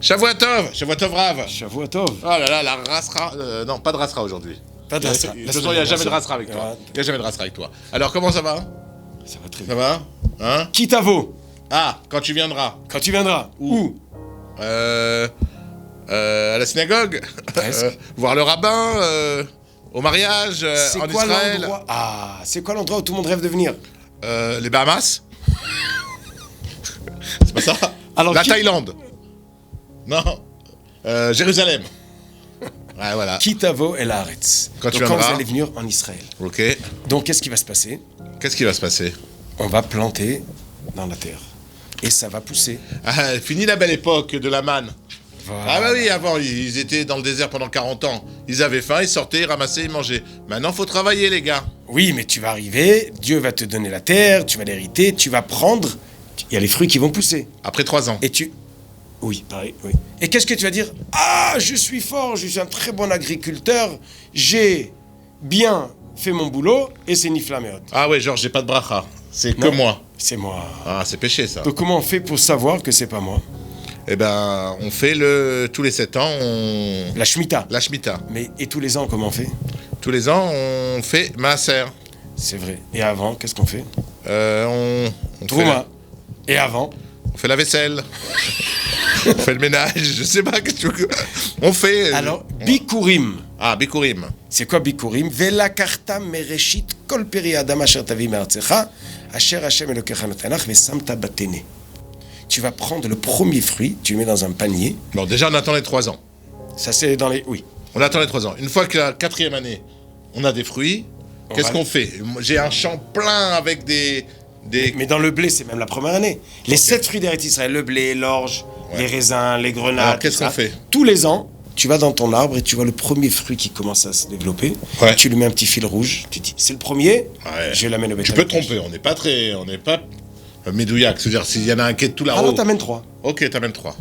Shavuot Rav. Shavuot Tov. Oh là là, la rasra. Non, pas de rasra aujourd'hui. Pas de rasra. De toute façon, il n'y a jamais de rasra avec toi. Il n'y a jamais de rasra avec toi. Alors, comment ça va? Ça va très Ça bien. va? Hein? Qui t'avo? Ah, quand tu viendras. Quand tu viendras. Où? À la synagogue. Presque. Voir le rabbin. Au mariage. C'est En quoi Israël. l'endroit? Ah, c'est quoi l'endroit où tout le monde rêve de venir? Les Bahamas. C'est pas ça? Alors, la qui- Thaïlande. Non. Jérusalem. Ouais, voilà. Qui t'avo El Haaretz. Quand tu Donc, quand viendras. vous allez venir en Israël. Ok. Donc, qu'est-ce qui va se passer? Qu'est-ce qui va se passer? On va planter dans la terre. Et ça va pousser. Ah, fini la belle époque de la manne. Voilà. Ah bah oui, avant, ils étaient dans le désert pendant 40 ans. Ils avaient faim, ils sortaient, ils ramassaient, ils mangeaient. Maintenant, faut travailler, les gars. Oui, mais tu vas arriver, Dieu va te donner la terre, tu vas l'hériter, tu vas prendre. Il y a les fruits qui vont pousser. Après 3 ans. Et tu... Oui, pareil, oui. Et qu'est-ce que tu vas dire? Ah, je suis fort, je suis un très bon agriculteur, j'ai bien fait mon boulot, et c'est Niflameot. Ah ouais, genre, j'ai pas de bracha. C'est que Non. moi. C'est moi. Ah, c'est péché, ça. Donc comment on fait pour savoir que c'est pas moi? Eh ben, on fait tous les 7 ans, La Shemitah. la Shemitah. Mais et tous les ans, comment on fait? Tous les ans, on fait Maaser. C'est vrai. Et avant, qu'est-ce qu'on fait? On fait Trouma. Et avant? on fait la vaisselle. On fait le ménage. Je sais pas qu'est-ce que tu veux. On fait. Alors, Bikurim. Ah, Bikurim. C'est quoi Bikurim? Vela karta mereshit kol peri adam asher tavi me'artzecha, asher Hashem Elokecha notanach vesamta batene. Tu vas prendre le premier fruit, tu le mets dans un panier. Bon, déjà, on attend les 3 ans. Ça, c'est dans les... Oui. On attend les 3 ans. Une fois que la 4e année, on a des fruits, qu'est-ce va- qu'on fait? J'ai un champ plein avec des... Mais dans le blé, c'est même la première année. Les 7 fruits d'Eretz Israël, le blé, l'orge, les raisins, les grenades. Alors, qu'est-ce tout ça. qu'on fait? Tous les ans, tu vas dans ton arbre et tu vois le premier fruit qui commence à se développer. Ouais. Tu lui mets un petit fil rouge. Tu dis, c'est le premier, Ouais. je l'amène au Tu bétail. peux te tromper, on n'est pas médouillac. C'est-à-dire, s'il y en a un qui est tout là-haut... Alors, t'amènes 3. Ok, t'amènes 3.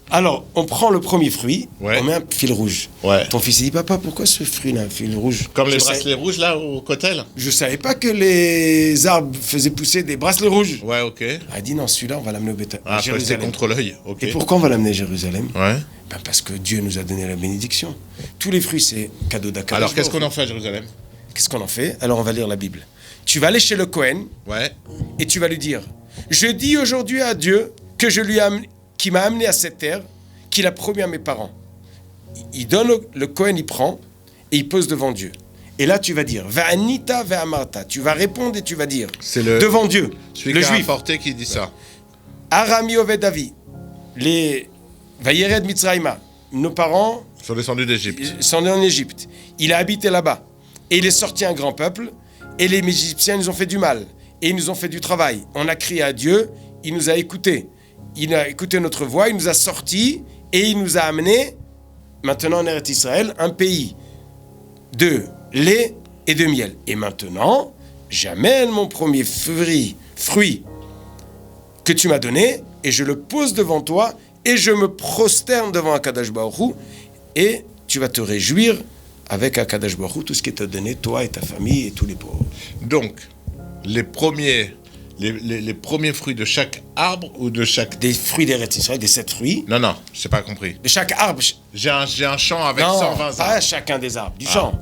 Alors, on prend le premier fruit, Ouais. on met un fil rouge. Ouais. Ton fils il dit, papa, pourquoi ce fruit a un fil rouge? Comme les Je sais- bracelets rouges, là, au cotel? Je savais pas que les arbres faisaient pousser des bracelets rouges. Ouais, ok. Elle dit, non, celui-là, on va l'amener au bétail. Ah, à faut rester Jérusalem. contre l'œil. Ok. Et pourquoi on va l'amener à Jérusalem? Ouais. Ben parce que Dieu nous a donné la bénédiction. Tous les fruits, c'est cadeau d'Akadosh. Alors, qu'est-ce qu'on en fait à Jérusalem? Qu'est-ce qu'on en fait? Alors, on va lire la Bible. Tu vas aller chez le Cohen Ouais. et tu vas lui dire, je dis aujourd'hui à Dieu que qui m'a amené à cette terre, qu'il a promis à mes parents. Il donne le Cohen, il prend et il pose devant Dieu. Et là, tu vas dire, Va'anita ve'amarta. Tu vas répondre et tu vas dire, C'est le... devant Dieu, Celui le qui a juif. apporté qui dit ça. Arami Ovedavi, les Vayered Mitzraïma, nos parents Ils sont descendus d'Égypte. ils sont nés en Égypte. Il a habité là-bas. Et il est sorti un grand peuple. Et les Égyptiens nous ont fait du mal. Et ils nous ont fait du travail. On a crié à Dieu. Il nous a écoutés. Il a écouté notre voix. Il nous a sortis. Et il nous a amenés, maintenant en Eretz Israël, un pays de lait et de miel. Et maintenant, j'amène mon premier fruit que tu m'as donné. Et je le pose devant toi. Et je me prosterne devant Akadosh Baruch Hu, et tu vas te réjouir avec Akadosh Baruch Hu, tout ce qui t'a donné, toi et ta famille et tous les pauvres. Donc, les premiers fruits de chaque arbre ou de chaque... Des fruits d'Eretz Israël, des 7 fruits, Non, non, j'ai pas compris. de chaque arbre. J'ai un champ avec Non, 120 pas arbres. chacun des arbres, du champ.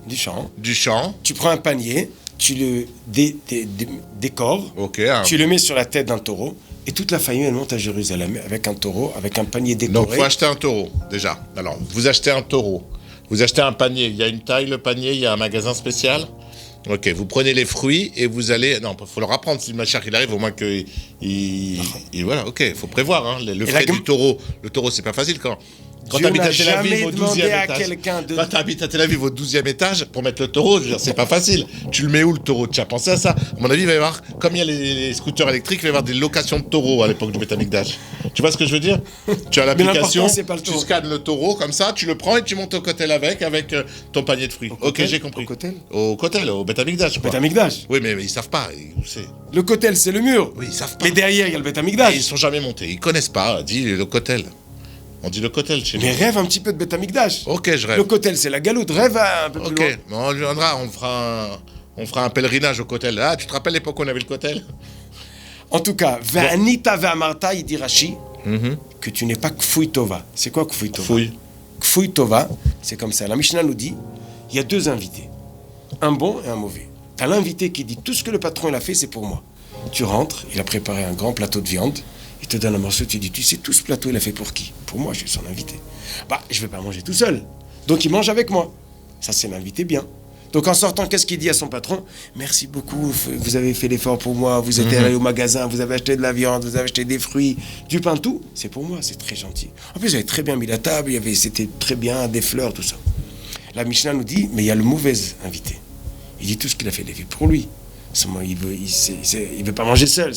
Du champ. Du champ, Tu prends un panier, tu le décores, ok. tu le mets sur la tête d'un taureau, et toute la famille, elle monte à Jérusalem avec un taureau, avec un panier Donc, décoré. faut acheter un taureau, déjà. Alors, vous achetez un taureau. Vous achetez un panier. Il y a une taille, le panier. Il y a un magasin spécial. Ok, vous prenez les fruits et vous allez... Non, il faut leur apprendre. Si le machin il arrive, au moins que... Voilà, ok, il faut prévoir. Hein. Le frais du taureau. Le taureau, c'est pas facile quand Dieu t'habites n'a à Tel Aviv jamais au demandé 12e à étage. quelqu'un de... Quand t'habites à Tel Aviv au 12e étage, pour mettre le taureau, je veux dire, c'est pas facile. Tu le mets où, le taureau? Tu as pensé à ça? À mon avis, il va y avoir... Comme il y a les scooters électriques, il va y avoir des locations de taureaux à l'époque du Beth Amikdash. Tu vois ce que je veux dire? Tu as l'application, l'important, c'est pas le tu taureau. scannes le taureau, comme ça, tu le prends et tu montes au cotel avec ton panier de fruits. Ok, cotel j'ai compris. Au cotel Au cotel, au Beth Amikdash, je crois. Beth Amikdash. Oui, mais ils savent pas. C'est... Le kotel, c'est le mur. Oui, ils savent pas. Mais derrière, il y a le Beth Amikdash. Ils sont jamais montés. Ils connaissent pas. Dis le cotel. On dit le cotel chez nous. Mais rêve un petit peu de Beth Amikdash. Ok, je rêve. Le kotel, c'est la galoute. Rêve un peu plus loin. Ok, bon, on viendra, on fera un pèlerinage au cotel. Ah, tu te rappelles l'époque où on avait le cotel? En tout cas, Ve'anita ve'amarta, il dit Rashi, que tu n'es pas Kfouy Tova. C'est quoi Kfouy Tova? Fouille. Kfouy Tova, c'est comme ça. La Mishnah nous dit, il y a deux invités, un bon et un mauvais. Tu as l'invité qui dit, tout ce que le patron il a fait, c'est pour moi. Tu rentres, il a préparé un grand plateau de viande, il te donne un morceau, tu dis, tu sais, tout ce plateau, il a fait pour qui? Pour moi, je suis son invité. Bah, je ne vais pas manger tout seul. Donc, il mange avec moi. Ça, c'est l'invité bien. Donc, en sortant, qu'est-ce qu'il dit à son patron? Merci beaucoup, vous avez fait l'effort pour moi, vous êtes allé au magasin, vous avez acheté de la viande, vous avez acheté des fruits, du pain, tout. C'est pour moi, c'est très gentil. En plus, vous avez très bien mis la table, c'était très bien, des fleurs, tout ça. La Mishnah nous dit, mais il y a le mauvais invité. Il dit tout ce qu'il a fait pour lui. Il veut pas manger seul.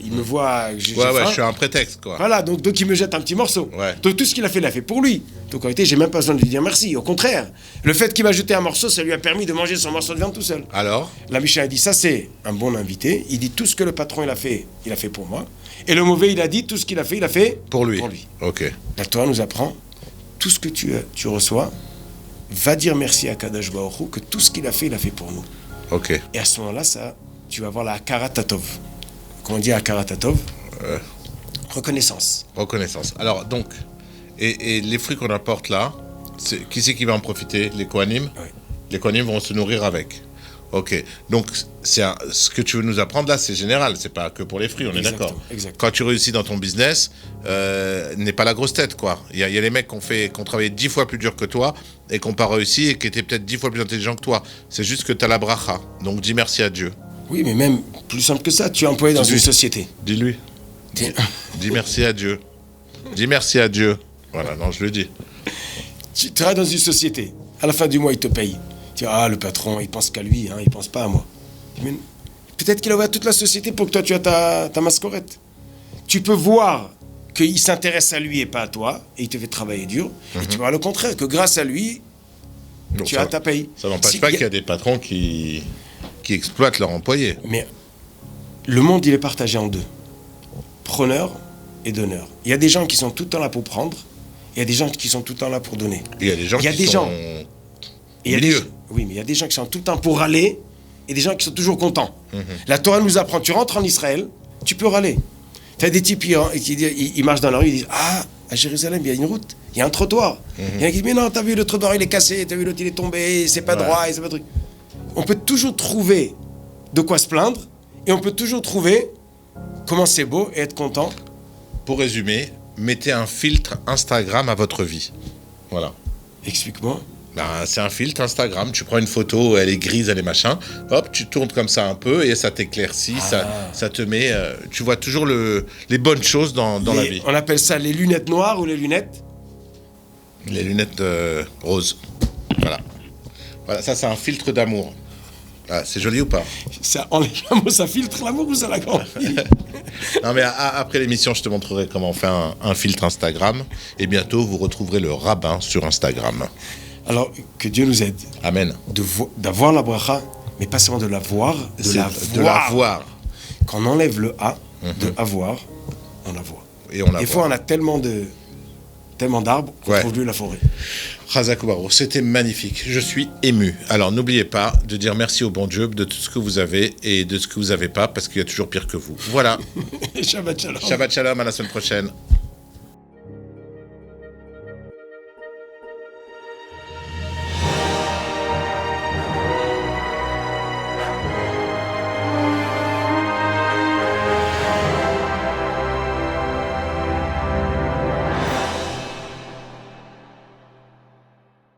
Il me voit. J'ai Ouais, faim. je suis un prétexte, quoi. Voilà, donc il me jette un petit morceau. Ouais. Donc tout ce qu'il a fait pour lui. Donc en réalité, j'ai même pas besoin de lui dire merci. Au contraire, le fait qu'il m'a jeté un morceau, ça lui a permis de manger son morceau de viande tout seul. Alors? La Mishnah a dit, ça c'est un bon invité. Il dit tout ce que le patron il a fait pour moi. Et le mauvais, il a dit tout ce qu'il a fait Pour lui. Ok. La Torah nous apprend, tout ce que tu reçois, va dire merci à Kadosh Baruch Hu, que tout ce qu'il a fait pour nous. Ok. Et à ce moment-là, tu vas avoir la Hakarat-Tatov. Comment on dit Hakarat-Tatov? Reconnaissance. Reconnaissance. Alors, donc, et les fruits qu'on apporte là, qui c'est qui va en profiter? Les Kohanim? Oui. Les Kohanim vont se nourrir avec. Ok. Donc, ce que tu veux nous apprendre là, c'est général. C'est pas que pour les fruits, on est d'accord. Exactement. Quand tu réussis dans ton business, n'est pas la grosse tête, quoi. Il y a les mecs qui ont travaillé 10 fois plus dur que toi et qui n'ont pas réussi et qui étaient peut-être 10 fois plus intelligents que toi. C'est juste que tu as la bracha. Donc, dis merci à Dieu. Oui, mais même plus simple que ça, tu es employé dans une société. Dis-lui. Dis merci à Dieu. Dis merci à Dieu. Voilà, non, je le dis. Tu travailles dans une société. À la fin du mois, il te paye. Tu dis, le patron, il pense qu'à lui, il pense pas à moi. Mais peut-être qu'il a ouvert toute la société pour que toi, tu as ta mascorette. Tu peux voir qu'il s'intéresse à lui et pas à toi, et il te fait travailler dur. Et tu vois le contraire, que grâce à lui, Donc tu as ta paye. Ça n'empêche pas qu'il y a des patrons qui exploitent leurs employés. Mais le monde, il est partagé en deux. Preneurs et donneurs. Il y a des gens qui sont tout le temps là pour prendre, et il y a des gens qui sont tout le temps là pour donner. Il y a des gens qui sont Et oui, mais il y a des gens qui sont tout le temps pour râler, et des gens qui sont toujours contents. La Torah nous apprend, tu rentres en Israël, tu peux râler. Tu as des types qui marchent dans la rue, ils disent, à Jérusalem, il y a une route, il y a un trottoir. Il y en a qui disent, mais non, t'as vu le trottoir, il est cassé, t'as vu l'autre, il est tombé, c'est pas droit, et c'est pas truc. On peut toujours trouver de quoi se plaindre, et on peut toujours trouver comment c'est beau et être content. Pour résumer, mettez un filtre Instagram à votre vie. Voilà. Explique-moi. C'est un filtre Instagram. Tu prends une photo, elle est grise, elle est machin. Hop, tu tournes comme ça un peu et ça t'éclaircit, ça te met. Tu vois toujours les bonnes choses dans la vie. On appelle ça les lunettes noires ou les lunettes? Les lunettes roses. Voilà, ça c'est un filtre d'amour. Ah, c'est joli ou pas? Ça enlève l'amour, ça filtre l'amour ou ça l'agrandit? Non mais après l'émission, je te montrerai comment on fait un filtre Instagram. Et bientôt, vous retrouverez le rabbin sur Instagram. Alors, que Dieu nous aide. Amen. D'avoir la bracha, mais pas seulement de la voir, de la voir. Quand on enlève le A, de avoir, on la voit. Et on la Des fois, on a tellement d'arbres qu'on trouve plus la forêt. Chazak Ubarou, c'était magnifique. Je suis ému. Alors, n'oubliez pas de dire merci au bon Dieu de tout ce que vous avez et de ce que vous n'avez pas, parce qu'il y a toujours pire que vous. Voilà. Shabbat shalom. Shabbat shalom, à la semaine prochaine.